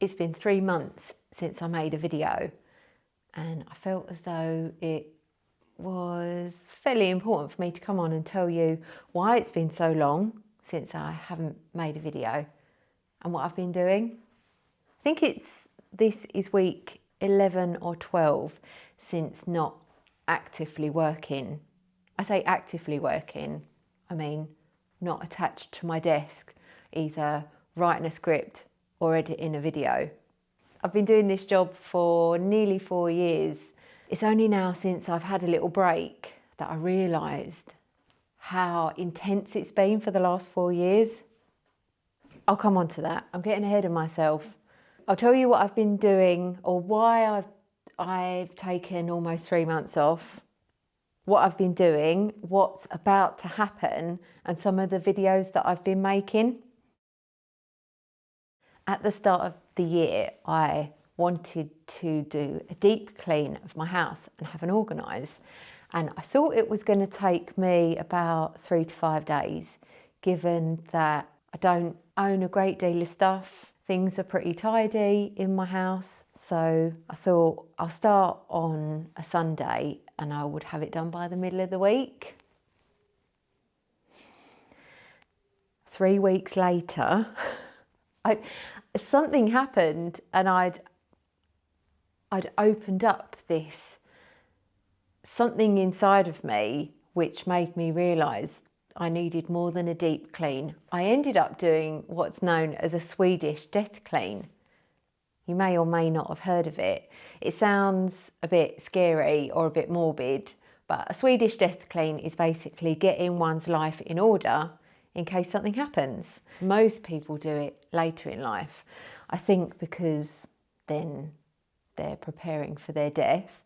It's been 3 months since I made a video, and I felt as though it was fairly important for me to come on and tell you why it's been so long since I haven't made a video and what I've been doing. I think this is week 11 or 12 since not actively working. I say actively working, I mean not attached to my desk, either writing a script or editing a video. I've been doing this job for nearly 4 years. It's only now since I've had a little break that I realised how intense it's been for the last 4 years. I'll come on to that. I'm getting ahead of myself. I'll tell you what I've been doing, or why I've taken almost 3 months off, what I've been doing, what's about to happen, and some of the videos that I've been making. At the start of the year, I wanted to do a deep clean of my house and have an organise. And I thought it was going to take me about 3 to 5 days, given that I don't own a great deal of stuff. Things are pretty tidy in my house. So I thought I'll start on a Sunday and I would have it done by the middle of the week. 3 weeks later, something happened and I'd opened up this something inside of me which made me realise I needed more than a deep clean. I ended up doing what's known as a Swedish death clean. You may or may not have heard of it. It sounds a bit scary or a bit morbid, but a Swedish death clean is basically getting one's life in order in case something happens. Most people do it later in life, I think, because then they're preparing for their death,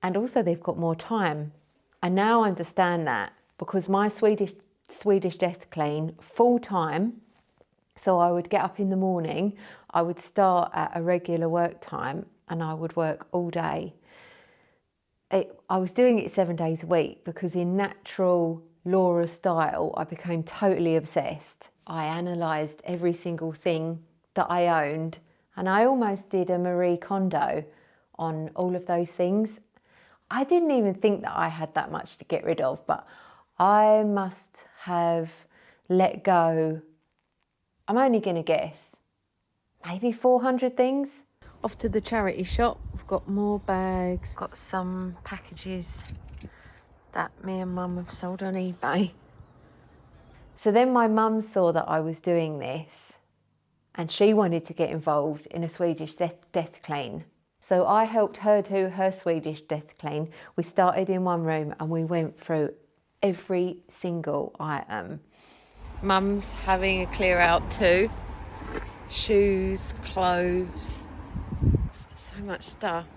and also they've got more time. I now understand that because my Swedish death clean full time, so I would get up in the morning, I would start at a regular work time and I would work all day. I was doing it 7 days a week because in natural Laura style, I became totally obsessed. I analysed every single thing that I owned, and I almost did a Marie Kondo on all of those things. I didn't even think that I had that much to get rid of, but I must have let go, I'm only going to guess, maybe 400 things. Off to the charity shop. We've got more bags, got some packages that me and Mum have sold on eBay. So then my mum saw that I was doing this and she wanted to get involved in a Swedish death clean. So I helped her do her Swedish death clean. We started in one room and we went through every single item. Mum's having a clear out too. Shoes, clothes, so much stuff.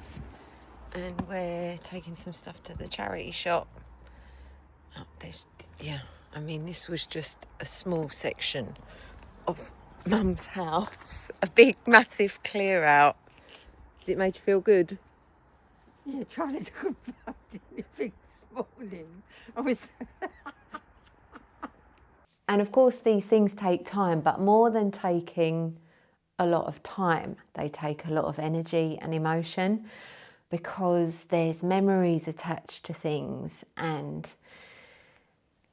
And we're taking some stuff to the charity shop. Oh, this was just a small section of Mum's house. A big, massive clear out. Did it make you feel good? Yeah, Charlie took about anything this morning. I was... And of course these things take time, but more than taking a lot of time, they take a lot of energy and emotion, because there's memories attached to things, and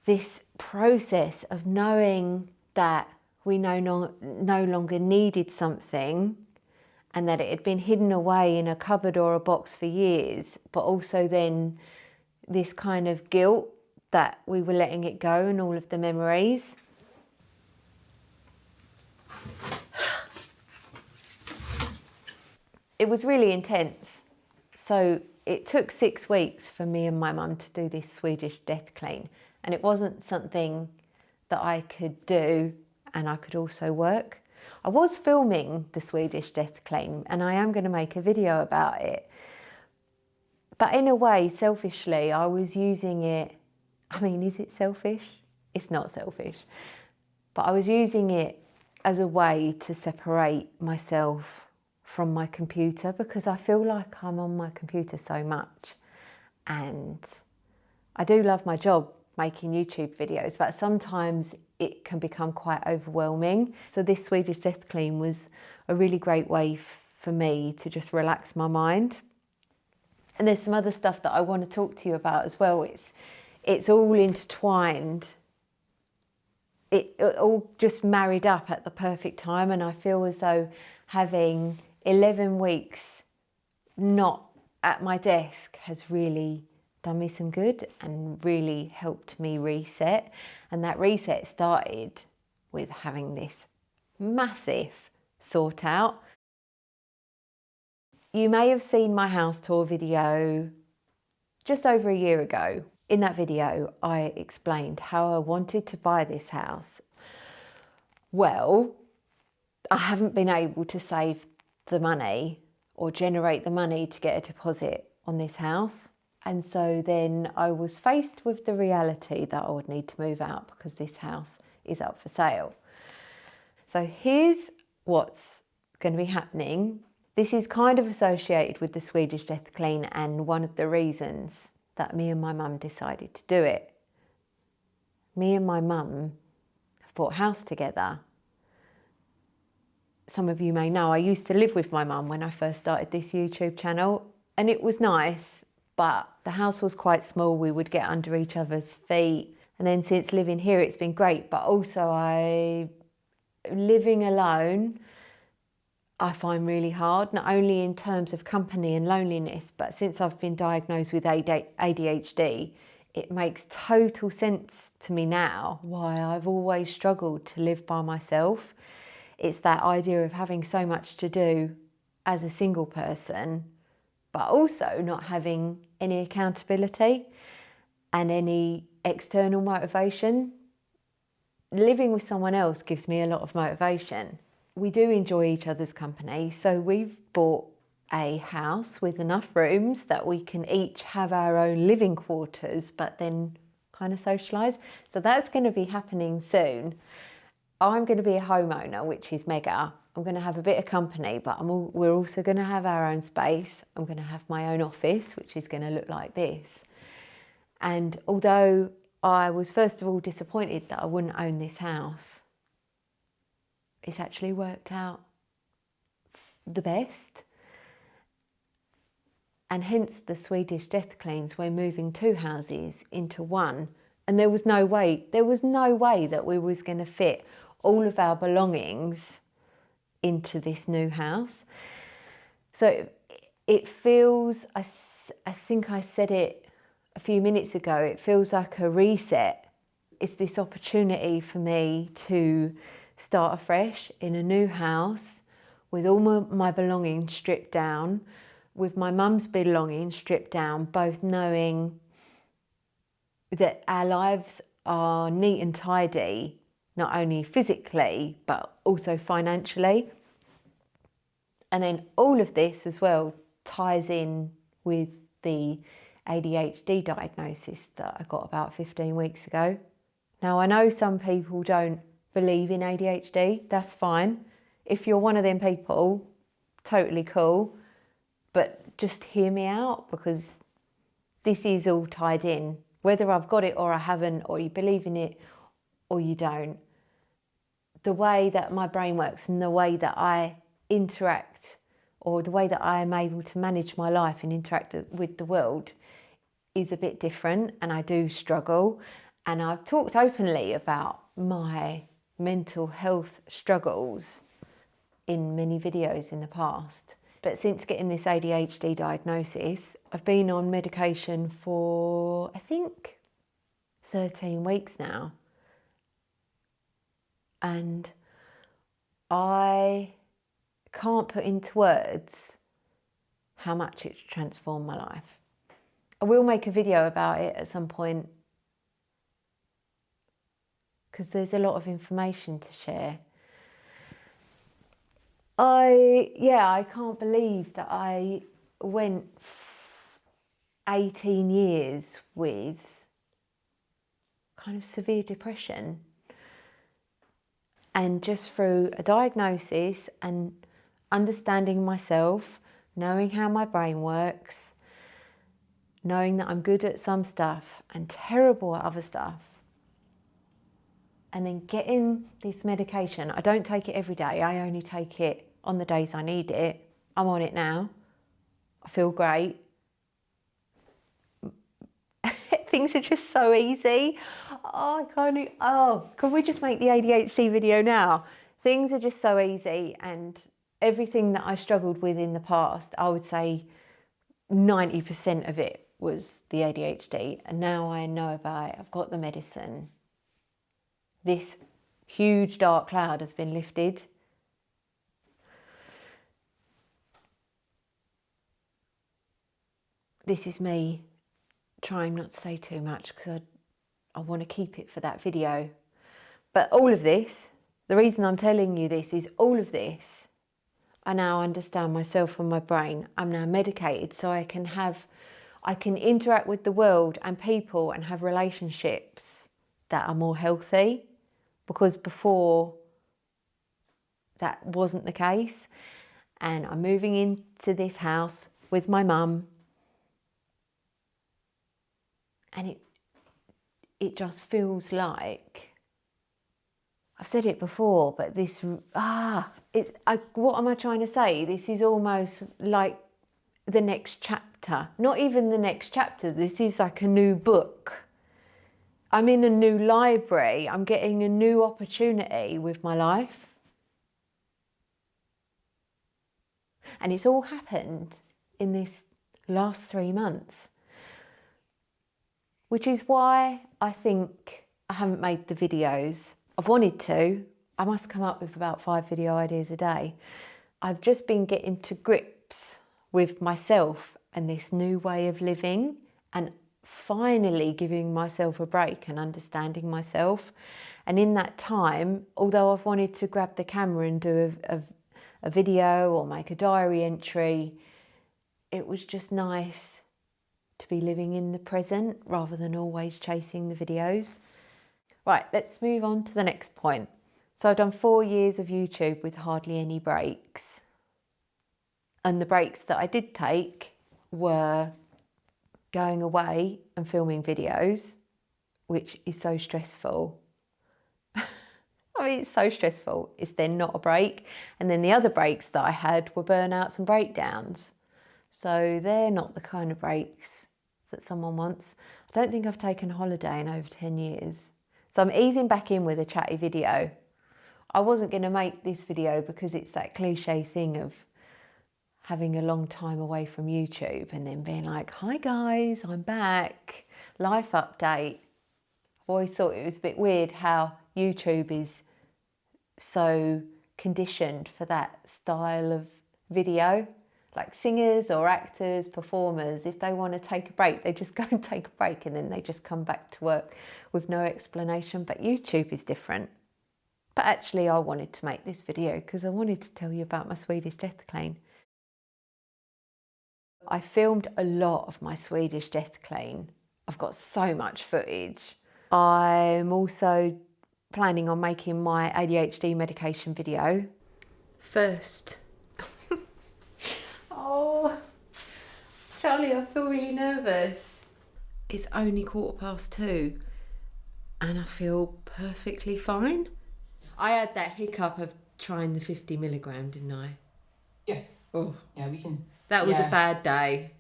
this process of knowing that we no longer needed something and that it had been hidden away in a cupboard or a box for years, but also then this kind of guilt that we were letting it go and all of the memories. It was really intense. So it took 6 weeks for me and my mum to do this Swedish death clean. And it wasn't something that I could do and I could also work. I was filming the Swedish death clean and I am going to make a video about it. But in a way, selfishly, I was using it. I mean, is it selfish? It's not selfish. But I was using it as a way to separate myself from my computer, because I feel like I'm on my computer so much. And I do love my job making YouTube videos, but sometimes it can become quite overwhelming. So this Swedish death clean was a really great way for me to just relax my mind. And there's some other stuff that I want to talk to you about as well. It's all intertwined. It all just married up at the perfect time, and I feel as though having 11 weeks not at my desk has really done me some good and really helped me reset. And that reset started with having this massive sort out. You may have seen my house tour video just over a year ago. In that video, I explained how I wanted to buy this house. Well, I haven't been able to save the money or generate the money to get a deposit on this house. And so then I was faced with the reality that I would need to move out because this house is up for sale. So here's what's going to be happening. This is kind of associated with the Swedish death clean and one of the reasons that me and my mum decided to do it. Me and my mum have bought a house together. Some of you may know I used to live with my mum when I first started this YouTube channel, and it was nice, but the house was quite small. We would get under each other's feet. And then since living here, it's been great, but also living alone, I find really hard, not only in terms of company and loneliness, but since I've been diagnosed with ADHD, it makes total sense to me now why I've always struggled to live by myself. It's that idea of having so much to do as a single person, but also not having any accountability and any external motivation. Living with someone else gives me a lot of motivation. We do enjoy each other's company, so we've bought a house with enough rooms that we can each have our own living quarters, but then kind of socialise. So that's going to be happening soon. I'm going to be a homeowner, which is mega. I'm going to have a bit of company, but we're also going to have our own space. I'm going to have my own office, which is going to look like this. And although I was first of all disappointed that I wouldn't own this house, it's actually worked out the best. And hence the Swedish death cleans, we're moving 2 houses into one. And there was no way that we was going to fit all of our belongings into this new house. So it feels, I think I said it a few minutes ago, it feels like a reset. It's this opportunity for me to start afresh in a new house with all my belongings stripped down, with my mum's belongings stripped down, both knowing that our lives are neat and tidy, not only physically, but also financially. And then all of this as well ties in with the ADHD diagnosis that I got about 15 weeks ago. Now, I know some people don't believe in ADHD, that's fine. If you're one of them people, totally cool, but just hear me out, because this is all tied in. Whether I've got it or I haven't, or you believe in it or you don't, the way that my brain works and the way that I interact, or the way that I am able to manage my life and interact with the world, is a bit different, and I do struggle. And I've talked openly about my mental health struggles in many videos in the past. But since getting this ADHD diagnosis, I've been on medication for, I think, 13 weeks now. And I can't put into words how much it's transformed my life. I will make a video about it at some point, because there's a lot of information to share. I can't believe that I went 18 years with kind of severe depression, and just through a diagnosis and understanding myself, knowing how my brain works, knowing that I'm good at some stuff and terrible at other stuff, and then getting this medication. I don't take it every day. I only take it on the days I need it. I'm on it now. I feel great. Things are just so easy. Oh, I can't. Oh, can we just make the ADHD video now? Things are just so easy, and everything that I struggled with in the past, I would say 90% of it was the ADHD, and now I know about it. I've got the medicine. This huge dark cloud has been lifted. This is me trying not to say too much because I want to keep it for that video. But all of this, the reason I'm telling you this is all of this, I now understand myself and my brain. I'm now medicated so I can interact with the world and people and have relationships that are more healthy, because before that wasn't the case. And I'm moving into this house with my mum, and it just feels like, I've said it before, but what am I trying to say? This is almost like the next chapter. Not even the next chapter. This is like a new book. I'm in a new library. I'm getting a new opportunity with my life. And it's all happened in this last 3 months. Which is why I think I haven't made the videos. I've wanted to. I must come up with about 5 video ideas a day. I've just been getting to grips with myself and this new way of living, and finally giving myself a break and understanding myself. And in that time, although I've wanted to grab the camera and do a video or make a diary entry, it was just nice to be living in the present rather than always chasing the videos. Right, let's move on to the next point. So I've done 4 years of YouTube with hardly any breaks. And the breaks that I did take were going away and filming videos, which is so stressful. I mean, it's so stressful. It's then not a break. And then the other breaks that I had were burnouts and breakdowns. So they're not the kind of breaks that someone wants. I don't think I've taken a holiday in over 10 years. So I'm easing back in with a chatty video. I wasn't going to make this video because it's that cliche thing of having a long time away from YouTube and then being like, hi guys, I'm back, life update. I've always thought it was a bit weird how YouTube is so conditioned for that style of video. Like singers or actors, performers, if they want to take a break, they just go and take a break and then they just come back to work with no explanation. But YouTube is different. But actually I wanted to make this video because I wanted to tell you about my Swedish death clean. I filmed a lot of my Swedish death clean. I've got so much footage. I'm also planning on making my ADHD medication video. First. Oh, Charlie, I feel really nervous. It's only 2:15 and I feel perfectly fine. I had that hiccup of trying the 50 milligram, didn't I? Yeah. Oh, Yeah, we can. that was Yeah. a bad day.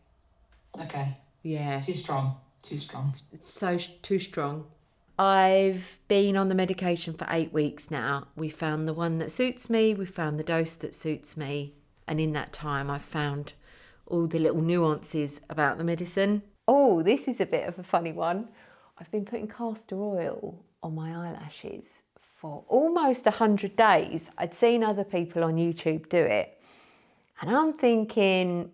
Okay. Yeah. Too strong. Too strong. It's so too strong. I've been on the medication for 8 weeks now. We found the one that suits me. We found the dose that suits me. And in that time, I've found all the little nuances about the medicine. Oh, this is a bit of a funny one. I've been putting castor oil on my eyelashes for almost 100 days. I'd seen other people on YouTube do it. And I'm thinking,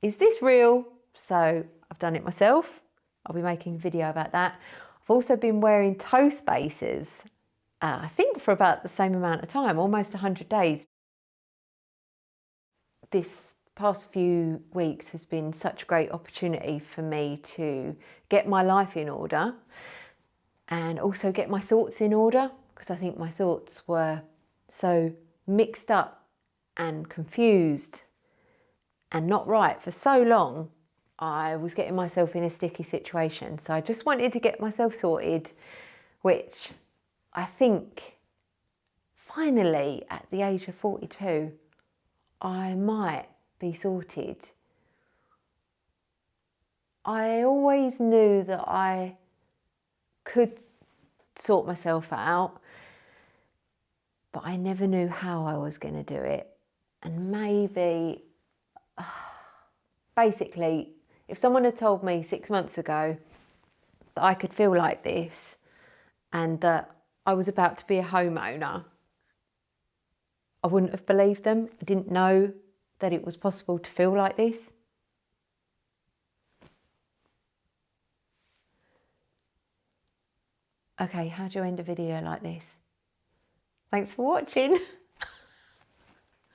is this real? So I've done it myself. I'll be making a video about that. I've also been wearing toe spacers, I think for about the same amount of time, almost 100 days. This past few weeks has been such a great opportunity for me to get my life in order and also get my thoughts in order, because I think my thoughts were so mixed up and confused and not right for so long. I was getting myself in a sticky situation. So I just wanted to get myself sorted, which I think finally at the age of 42, I might be sorted. I always knew that I could sort myself out, but I never knew how I was going to do it. And maybe, basically, if someone had told me 6 months ago that I could feel like this and that I was about to be a homeowner, I wouldn't have believed them. I didn't know that it was possible to feel like this. Okay, how do you end a video like this? Thanks for watching.